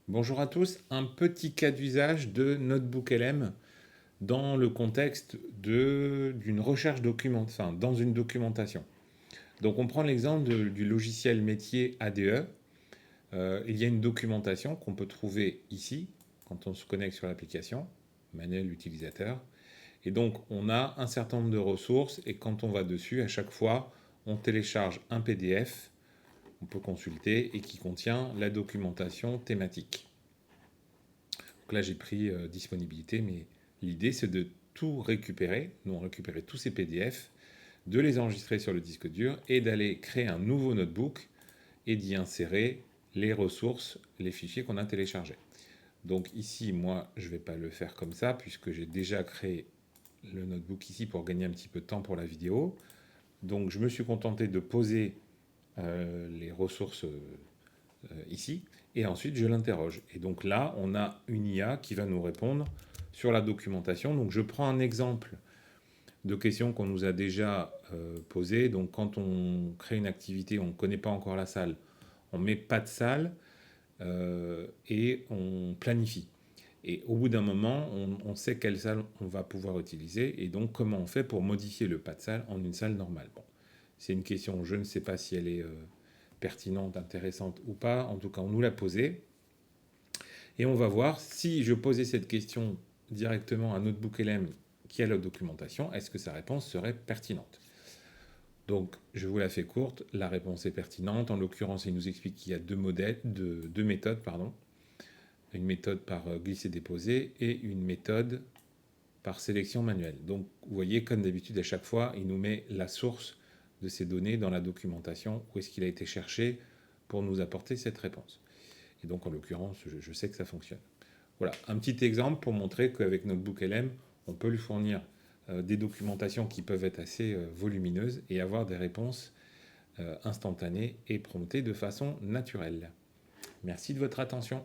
Bonjour à tous, un petit cas d'usage de Notebook LM dans le contexte d'une recherche dans une documentation. Donc on prend l'exemple du logiciel métier ADE. Il y a une documentation qu'on peut trouver ici quand on se connecte sur l'application, manuel utilisateur. Et donc on a un certain nombre de ressources et quand on va dessus, à chaque fois, on télécharge un PDF, on peut consulter et qui contient la documentation thématique. Donc là, j'ai pris disponibilité, mais l'idée, c'est de tout récupérer. Nous, on récupérait tous ces PDF, de les enregistrer sur le disque dur et d'aller créer un nouveau notebook et d'y insérer les ressources, les fichiers qu'on a téléchargés. Donc ici, moi, je ne vais pas le faire comme ça, puisque j'ai déjà créé le notebook ici pour gagner un petit peu de temps pour la vidéo. Donc je me suis contenté de poser les ressources ici, et ensuite je l'interroge. Et donc là, on a une IA qui va nous répondre sur la documentation. Donc je prends un exemple de questions qu'on nous a déjà posées. Donc quand on crée une activité, on ne connaît pas encore la salle, on met pas de salle et on planifie. Et au bout d'un moment, on sait quelle salle on va pouvoir utiliser et donc comment on fait pour modifier le pas de salle en une salle normale. Bon, c'est une question, je ne sais pas si elle est pertinente, intéressante ou pas. En tout cas, on nous l'a posée. Et on va voir si je posais cette question directement à Notebook LM qui a la documentation, est-ce que sa réponse serait pertinente? Donc, je vous la fais courte, la réponse est pertinente. En l'occurrence, il nous explique qu'il y a deux méthodes, pardon. Une méthode par glisser-déposer et une méthode par sélection manuelle. Donc, vous voyez, comme d'habitude, à chaque fois, il nous met la source de ces données dans la documentation, où est-ce qu'il a été cherché pour nous apporter cette réponse. Et donc, en l'occurrence, je sais que ça fonctionne. Voilà, un petit exemple pour montrer qu'avec Notebook LM, on peut lui fournir des documentations qui peuvent être assez volumineuses et avoir des réponses instantanées et promptées de façon naturelle. Merci de votre attention.